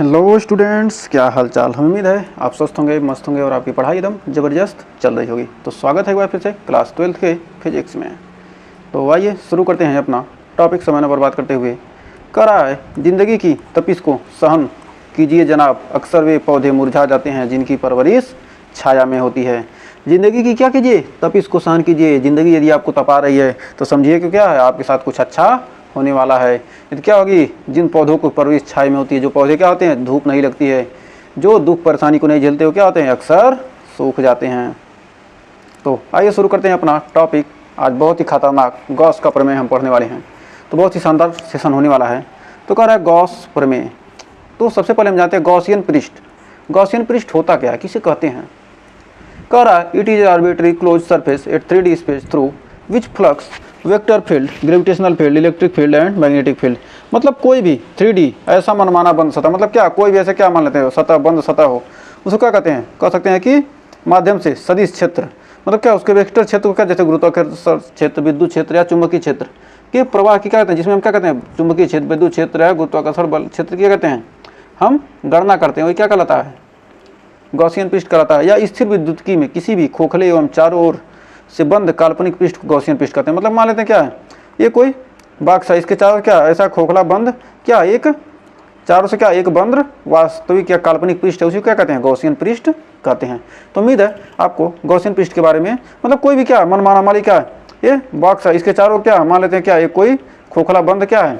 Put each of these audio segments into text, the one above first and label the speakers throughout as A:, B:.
A: Hello students, क्या हाल चाल। हम उम्मीद है आप स्वस्थ होंगे, मस्त होंगे और आपकी पढ़ाई एकदम ज़बरदस्त चल रही होगी। तो स्वागत है एक बार फिर से क्लास 12th के फिजिक्स में। तो आइए शुरू करते हैं अपना टॉपिक समय न बर्बाद करते हुए। कह रहा है, ज़िंदगी की तपिश को सहन कीजिए जनाब, अक्सर वे पौधे मुरझा जाते हैं जिनकी परवरिश छाया में होती है। ज़िंदगी की क्या कीजिए, तपिश को सहन कीजिए। ज़िंदगी यदि आपको तपा रही है तो समझिए कि क्या है, आपके साथ कुछ अच्छा होने वाला है। तो क्या होगी, जिन पौधों को परवरिश छाया में होती है, जो पौधे क्या होते हैं, धूप नहीं लगती है, जो दुख परेशानी को नहीं झेलते, वो क्या होते हैं, अक्सर सूख जाते हैं। तो आइए शुरू करते हैं अपना टॉपिक। आज बहुत ही खतरनाक गॉस का प्रमेय हम पढ़ने वाले हैं, तो बहुत ही शानदार सेशन होने वाला है। तो कह रहा है गॉस प्रमेय। तो सबसे पहले हम जानते हैं गॉसियन पृष्ठ। गॉसियन पृष्ठ होता क्या है, किसे कहते हैं। कह रहा है, it is arbitrary close surface at 3D space through which flux vector field, gravitational field, electric field and magnetic field. मतलब कोई भी 3D ऐसा मनमाना बंद सतह, मतलब क्या, कोई भी ऐसे क्या मान लेते हैं, सतह बंद सतह हो, उसको क्या कहते हैं, कह सकते हैं कि माध्यम से सदिश क्षेत्र, मतलब क्या, उसके वेक्टर क्षेत्र को क्या, जैसे गुरुत्वाकर्षण क्षेत्र, विद्युत क्षेत्र या चुंबकीय क्षेत्र के प्रवाह की क्या कहते हैं, जिसमें हम क्या कहते हैं, चुंबकीय क्षेत्र, विद्युत क्षेत्र या गुरुत्वाकर्षण बल क्षेत्र क्या कहते हैं, हम गणना करते हैं। वही क्या कहलाता है, गॉसियन पृष्ठ कहलाता है। या स्थिर विद्युतिकी में किसी भी खोखले एवं चारों ओर से बंद काल्पनिक पृष्ठ को गॉसियन पृष्ठ कहते हैं। मतलब मान लेते हैं क्या है, ये कोई बॉक्स है, इसके चारों क्या ऐसा खोखला बंद, क्या एक चारों से क्या एक बंद वास्तविक या काल्पनिक पृष्ठ है, उसी को क्या कहते हैं, गॉसियन पृष्ठ कहते हैं। तो उम्मीद है आपको गॉसियन पृष्ठ के बारे में, मतलब कोई भी क्या मनमाना माली क्या है, ये बॉक्स है, इसके चारों क्या मान लेते हैं क्या, एक कोई खोखला बंद क्या है,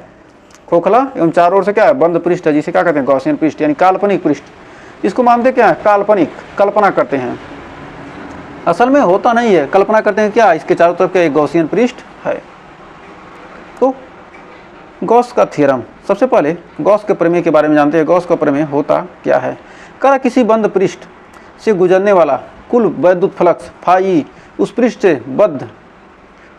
A: खोखला एवं चारों ओर से क्या है बंद पृष्ठ है, जिसे क्या कहते हैं, गॉसियन पृष्ठ यानी काल्पनिक पृष्ठ। इसको मानते क्या है, काल्पनिक, कल्पना करते हैं, असल में होता नहीं है, कल्पना करते हैं क्या, इसके चारों तरफ का एक गॉसियन पृष्ठ है। तो गॉस का थ्योरम, सबसे पहले गॉस के प्रमेय के बारे में जानते हैं। गॉस का प्रमेय होता क्या है। कह किसी बंद पृष्ठ से गुजरने वाला कुल वैद्युत फ्लक्स फाई उस पृष्ठ से बद्ध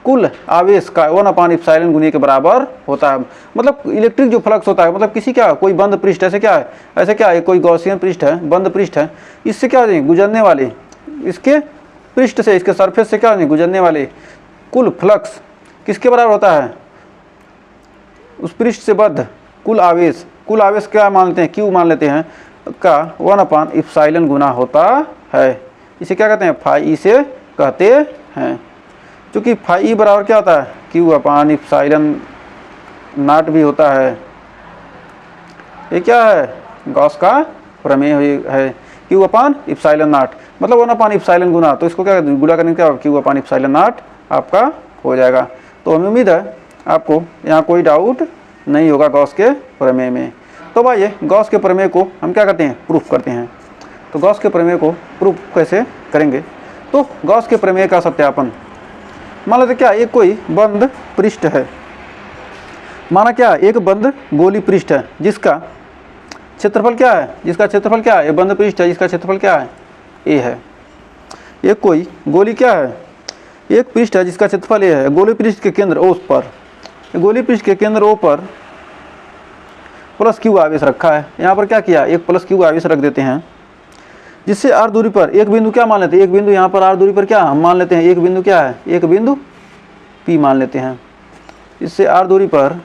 A: कुल आवेश का 1/ε गुने के बराबर होता है। मतलब इलेक्ट्रिक जो फ्लक्स होता है, मतलब किसी क्या कोई बंद पृष्ठ ऐसे क्या है, ऐसे क्या है, कोई गॉसियन पृष्ठ है, बंद पृष्ठ है, इससे क्या हो गुजरने वाले, इसके पृष्ठ से, इसके सरफेस से क्या गुजरने वाले कुल फ्लक्स किसके बराबर होता है, उस पृष्ठ से बद्ध कुल आवेश, कुल आवेश क्या मान लेते हैं, क्यू मान लेते हैं, का 1/ε गुना होता है। इसे क्या कहते हैं, फाई से कहते हैं। क्योंकि फाई बराबर क्या होता है, Q/ε नॉट भी होता है। ये क्या है, गॉस का प्रमेय है, Q/ε नॉट, मतलब 1/ε गुना, तो इसको क्या गुणा करने क्या Q/ε नॉट आपका हो जाएगा। तो हमें उम्मीद है आपको यहाँ कोई डाउट नहीं होगा गॉस के प्रमेय में। तो भाई गॉस के प्रमेय को हम क्या करते हैं, प्रूफ करते हैं। तो गॉस के प्रमेय को प्रूफ कैसे करेंगे, तो गॉस के प्रमेय का सत्यापन, मान लेते क्या, एक कोई बंद पृष्ठ है, माना क्या, एक बंद गोली पृष्ठ है जिसका क्षेत्रफल क्या है, जिसका क्षेत्रफल क्या है, ये बंद पृष्ठ है जिसका क्षेत्रफल क्या है, ए है। एक कोई गोली क्या है, एक पृष्ठ है जिसका क्षेत्रफल ए है। गोली पृष्ठ के केंद्र ओ पर, गोली पृष्ठ के केंद्र ओ पर प्लस क्यू आवेश रखा है। यहाँ पर क्या किया, एक प्लस क्यू आवेश रख देते हैं, जिससे आर दूरी पर एक बिंदु क्या मान लेते हैं, एक बिंदु यहाँ पर आर दूरी पर क्या हम मान लेते हैं, एक बिंदु क्या है, एक बिंदु पी मान लेते हैं। इससे आर दूरी पर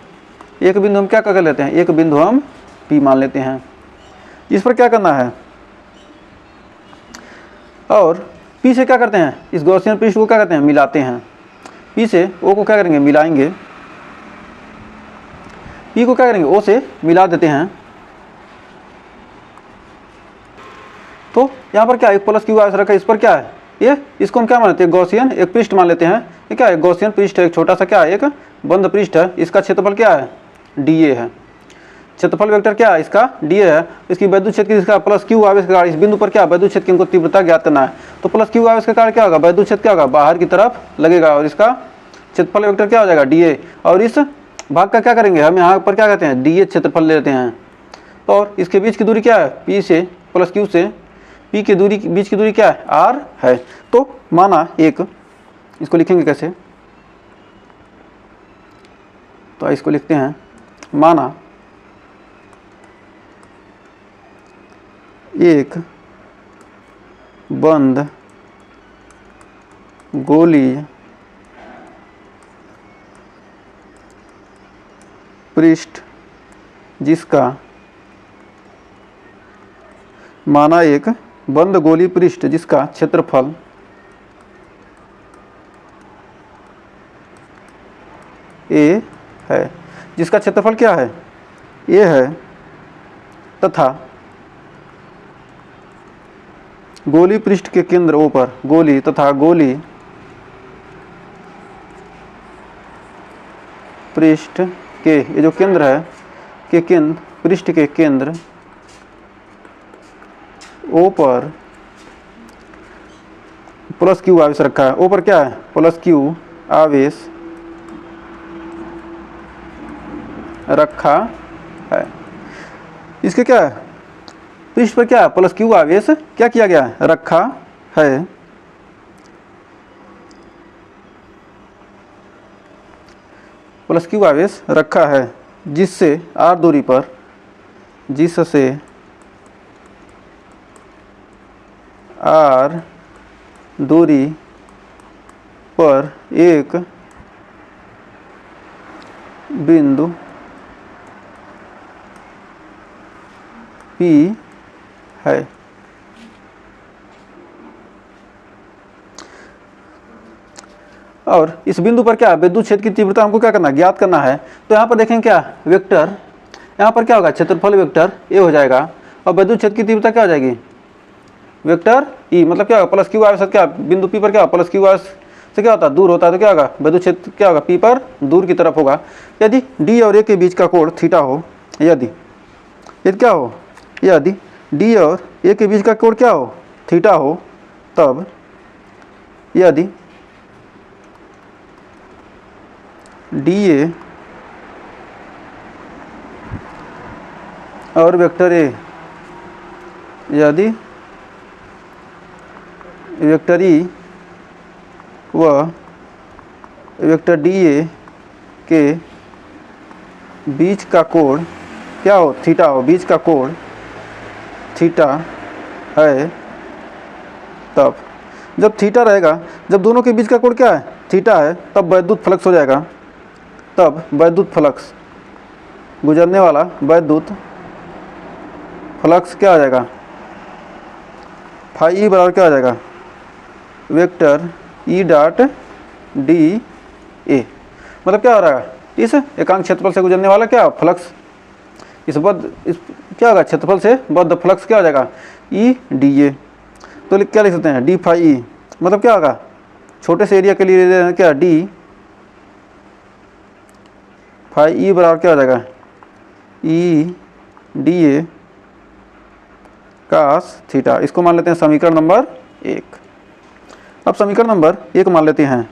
A: एक बिंदु हम क्या कर लेते हैं, एक बिंदु हम पी मान लेते हैं। इस पर क्या करना है, और पी से क्या करते हैं, इस गॉसियन पृष्ठ को क्या करते हैं, मिलाते हैं। पी से ओ को क्या करेंगे, मिलाएंगे, पी को क्या करेंगे, ओ से मिला देते हैं। तो यहाँ पर क्या, एक प्लस क्यू आवेश रखा है, इस पर क्या है, ये इसको हम क्या मान लेते हैं, गॉसियन एक पृष्ठ मान लेते हैं। ये क्या है, गॉसियन पृष्ठ है, एक छोटा सा क्या है, एक बंद पृष्ठ है, इसका क्षेत्रफल क्या है, डीए है। क्षेत्रफल वेक्टर क्या है, इसका डीए है। इसकी वैद्युत क्षेत्र की, इसका प्लस क्यू आवेश के कारण इस बिंदु पर क्या, वैद्युत क्षेत्र की हमको तीव्रता ज्ञात करना है। तो प्लस क्यू आवेश के कारण क्या होगा, वैद्युत क्षेत्र क्या होगा, बाहर की तरफ लगेगा, और इसका क्षेत्रफल वेक्टर क्या हो जाएगा, डीए। और इस भाग का क्या करेंगे, हम यहाँ पर क्या कहते हैं, डीए क्षेत्रफल लेते हैं। और इसके बीच की दूरी क्या है, पी से प्लस क्यू से पी की दूरी, बीच की दूरी क्या है, आर है। तो माना एक, इसको लिखेंगे कैसे, तो इसको लिखते हैं, माना एक बंद गोली पृष्ठ जिसका माना एक बंद गोली पृष्ठ जिसका क्षेत्रफल ए है, जिसका क्षेत्रफल क्या है, ए है, तथा गोली पृष्ठ के केंद्र ओ पर गोली तथा गोली पृष्ठ के ये जो केंद्र है के केंद्र पृष्ठ के केंद्र ओ पर प्लस क्यू आवेश रखा है। ओ पर क्या है, प्लस क्यू आवेश रखा है। इसके क्या है, पृष्ठ पर क्या है, प्लस क्यू आवेश क्या किया गया है, रखा है। प्लस क्यू आवेश रखा है जिससे आर दूरी पर आर दूरी पर एक बिंदु P है। और इस बिंदु पर क्या विद्युत क्षेत्र की तीव्रता हमको क्या करना है, ज्ञात करना है। तो यहाँ पर देखें क्या वेक्टर, यहाँ पर क्या होगा, क्षेत्रफल वेक्टर ए हो जाएगा और विद्युत क्षेत्र की तीव्रता क्या हो जाएगी, वेक्टर ई। मतलब क्या होगा, प्लस क्यू आवेश क्या बिंदु पी पर क्या प्लस क्यू आवेश से क्या होता है, दूर होता है, तो क्या होगा, विद्युत क्षेत्र क्या होगा, पी पर दूर की तरफ होगा। यदि डी और ए के बीच का कोण थीटा हो, यदि क्या हो, यदि डी और ए के बीच का कोण क्या हो, थीटा हो, तब यदि डी ए और वेक्टर ए, यदि वेक्टर ई व वेक्टर डी ए के बीच का कोण क्या हो, थीटा हो, बीच का कोण थीटा है, तब जब थीटा रहेगा, जब दोनों के बीच का कोण क्या है, थीटा है, तब वैद्युत फ्लक्स हो जाएगा। तब वैद्युत फ्लक्स, गुजरने वाला वैद्युत फ्लक्स क्या आ जाएगा, फाई ई बराबर क्या आ जाएगा, vector E dot D A. मतलब क्या हो रहा है, इस एकांक क्षेत्रफल से गुजरने वाला क्या फ्लक्स, इस क्या होगा, क्षेत्रफल से बद्ध फ्लक्स क्या हो जाएगा, ई डी ए। तो क्या लिख सकते हैं, डी फाई ई। मतलब क्या होगा, छोटे से एरिया के लिए क्या डी फाई ई बराबर क्या हो जाएगा, E D A cos theta. इसको मान लेते हैं समीकरण नंबर 1। अब समीकरण नंबर 1 मान लेते हैं।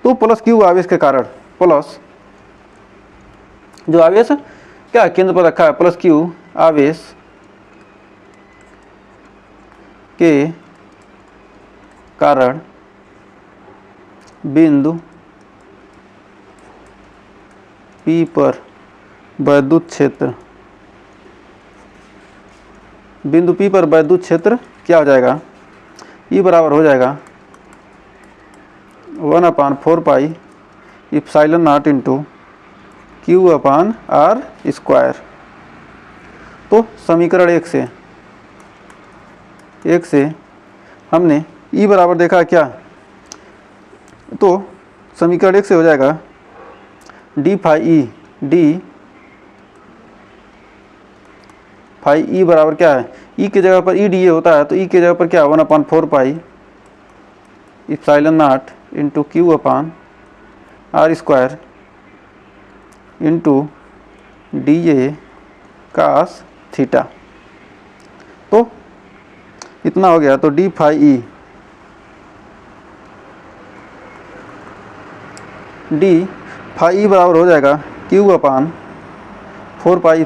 A: तो प्लस क्यू आवेश के कारण, प्लस जो आवेश क्या केंद्र पर रखा है, प्लस क्यू आवेश के कारण बिंदु P पर वैद्युत क्षेत्र, बिंदु P पर वैद्युत क्षेत्र क्या हो जाएगा, E बराबर हो जाएगा 1/4 pi epsilon naught into Q upon are square. तो समीकरण 1 से हमने E बराबर देखा क्या, तो समीकरण 1 से हो जाएगा डी फाई ई बराबर क्या है, ई की जगह पर ई डी ए होता है, तो ई की जगह पर क्या 1/4 pi epsilon naught into Q upon are square into D A cos theta. तो इतना हो गया। तो डी फाई ई बराबर हो जाएगा Q upon 4 pi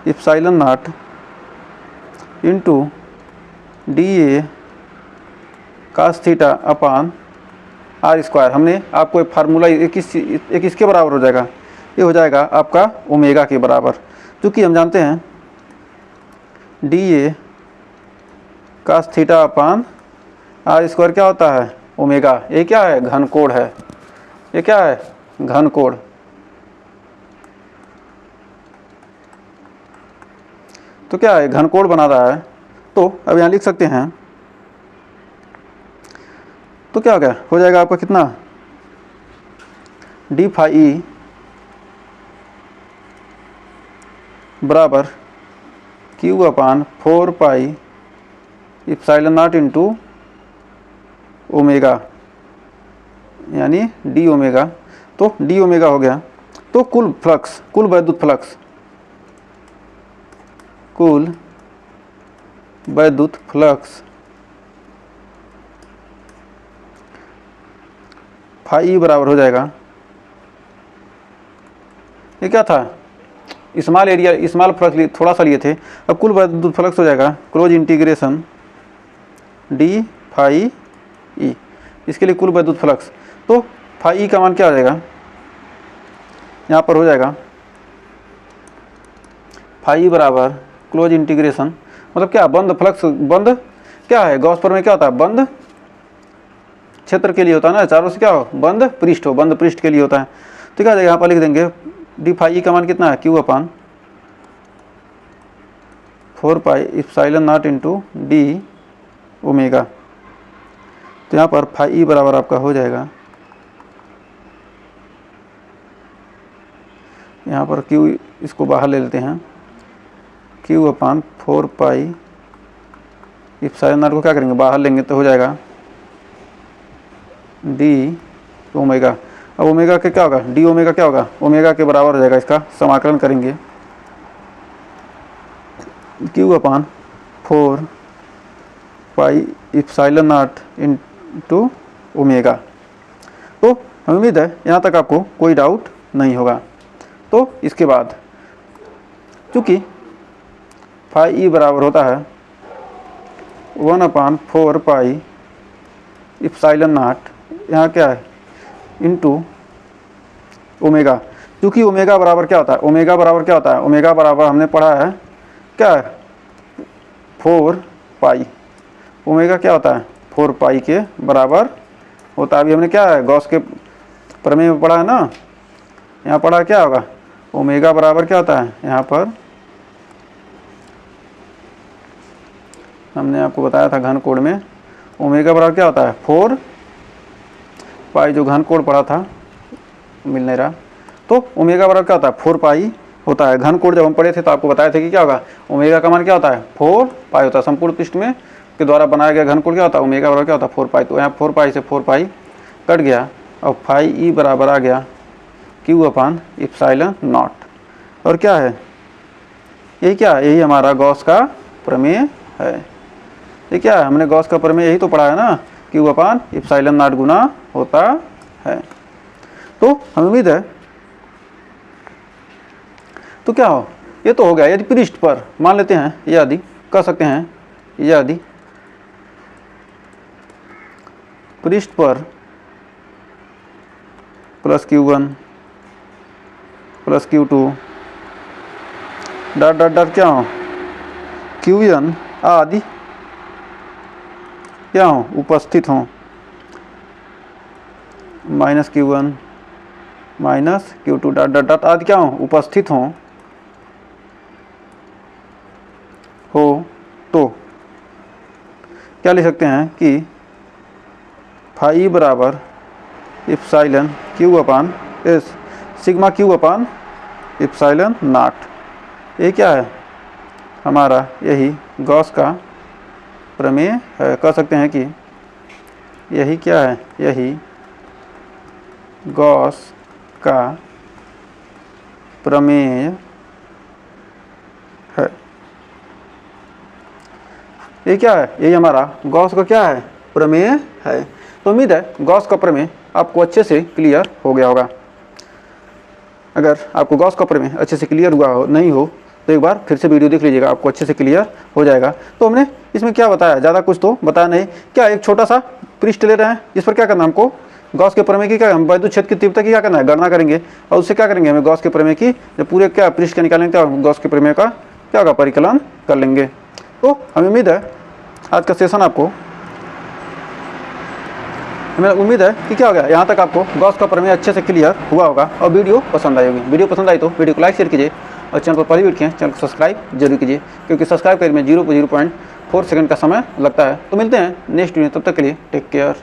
A: epsilon naught into D A cos theta upon are square. हमने आपको एक फार्मूला एक इसके बराबर हो जाएगा, ये हो जाएगा आपका ओमेगा के बराबर, क्योंकि हम जानते हैं d A cos theta upon are square क्या होता है, ओमेगा। ये क्या है, घन कोण है, ये क्या है, घन कोण। तो क्या है, घनकोण बना रहा है। तो अब यहाँ लिख सकते हैं, तो क्या हो जाएगा आपका कितना, डी फाई ई बराबर Q upon 4 pi epsilon naught into omega, यानी डी ओमेगा। तो डी ओमेगा हो गया। तो कुल फ्लक्स, कुल वैद्युत फ्लक्स, कुल वैद्युत फ्लक्स फाई बराबर हो जाएगा, ये क्या था, स्मॉल एरिया, स्मॉल फ्लक्स थोड़ा सा लिए थे, अब कुल वैद्युत फ्लक्स हो जाएगा close integration d phi E, इसके लिए कुल वैद्युत फ्लक्स। तो फाई ई का मान क्या हो जाएगा, यहाँ पर हो जाएगा फाई बराबर क्लोज इंटीग्रेशन, मतलब क्या, बंद फ्लक्स, बंद क्या है, गॉस पर में क्या होता है, बंद क्षेत्र के लिए होता है ना, चारों से क्या हो, बंद पृष्ठ हो, बंद पृष्ठ के लिए होता है। तो क्या हो जाएगा, यहाँ पर लिख देंगे डी फाई ई का मान कितना है, Q upon 4 pi epsilon naught into D omega. तो यहाँ पर फाई ई बराबर आपका हो जाएगा, यहाँ पर क्यू इसको बाहर ले लेते हैं, Q upon 4 pi epsilon not को क्या करेंगे, बाहर लेंगे तो हो जाएगा डी ओमेगा। अब ओमेगा के क्या होगा, डी ओमेगा क्या होगा, ओमेगा के बराबर हो जाएगा, इसका समाकलन करेंगे Q upon 4 pi epsilon naught into omega. तो हमें उम्मीद है यहाँ तक आपको कोई डाउट नहीं होगा। तो इसके बाद चूँकि फाई ई बराबर होता है 1/4 पाई इप्सिलॉन नॉट, यहाँ क्या है, इंटू ओमेगा। चूँकि ओमेगा बराबर क्या होता है, ओमेगा बराबर क्या होता है, ओमेगा बराबर हमने पढ़ा है क्या है, 4 पाई, ओमेगा क्या होता है, 4 पाई के बराबर होता है। अभी हमने क्या है, गॉस के प्रमेय में पढ़ा है ना, यहाँ पढ़ा क्या होगा, ओमेगा बराबर क्या होता है, यहाँ पर हमने आपको बताया था घन कोण में ओमेगा बराबर क्या होता है, 4 पाई, जो घन कोण पढ़ा था मिल नहीं रहा। तो ओमेगा बराबर क्या होता है, 4 पाई होता है। घन कोण जब हम पढ़े थे तो आपको बताया था कि क्या होगा, ओमेगा का मान क्या होता है, 4 पाई होता है। संपूर्ण पृष्ठ में के द्वारा बनाया गया घन कोण क्या होता है, ओमेगा बराबर क्या होता है, 4 पाई। तो यहाँ 4 पाई से 4 पाई कट गया और फाई ई बराबर आ गया क्यू अपान इप्सिलॉन नॉट। और क्या है, यही क्या है, यही हमारा गॉस का प्रमेय है। ये क्या है, हमने गॉस का प्रमेय यही तो पढ़ा है ना, क्यू अपान इप्सिलॉन नॉट गुना होता है। तो हमें उम्मीद है, तो क्या हो, ये तो हो गया। यदि पृष्ठ पर मान लेते हैं, यदि कह सकते हैं, यदि पृष्ठ पर plus Q1 plus Q2 dot dot dot क्या हो, Qn आदि क्या हो, उपस्थित हों, minus Q1 minus Q2 dot dot dot आदि क्या हो, उपस्थित हों, हो तो क्या लिख सकते हैं कि फाई बराबर epsilon Q upon S, sigma Q upon epsilon not. ये क्या है, हमारा यही गॉस का प्रमेय है। कह सकते हैं कि यही क्या है, यही गॉस का प्रमेय है। ये क्या है, यही हमारा गॉस का क्या है, प्रमेय है। तो उम्मीद है गॉस का प्रमेय आपको अच्छे से क्लियर हो गया होगा। अगर आपको गॉस का प्रमेय अच्छे से क्लियर हुआ हो, नहीं हो तो एक बार फिर से वीडियो देख लीजिएगा, आपको अच्छे से क्लियर हो जाएगा। तो हमने इसमें क्या बताया, ज़्यादा कुछ तो बताया नहीं। क्या एक छोटा सा पृष्ठ ले रहे हैं, इस पर क्या करना है हमको, गॉस के प्रमेय की क्या, हम वैद्युत क्षेत्र की तीव्रता की क्या करना है, गणना करेंगे। और उससे क्या करेंगे, हमें गॉस के प्रमेय की जब पूरे क्या पृष्ठ का निकालेंगे, क्या गॉस के प्रमेय का क्या होगा, परिकलन कर लेंगे। तो हमें उम्मीद है आज का सेशन आपको, हमें उम्मीद है कि क्या हो गया, यहाँ तक आपको गॉस का प्रमेय अच्छे से क्लियर हुआ होगा और वीडियो पसंद आई होगी। वीडियो पसंद आई तो वीडियो को लाइक शेयर कीजिए और चैनल पर पहली बार किए हैं चैनल को सब्सक्राइब जरूर कीजिए, क्योंकि सब्सक्राइब करने में 0.4 सेकंड का समय लगता है। तो मिलते हैं नेक्स्ट वीडियो, तब तक के लिए टेक केयर।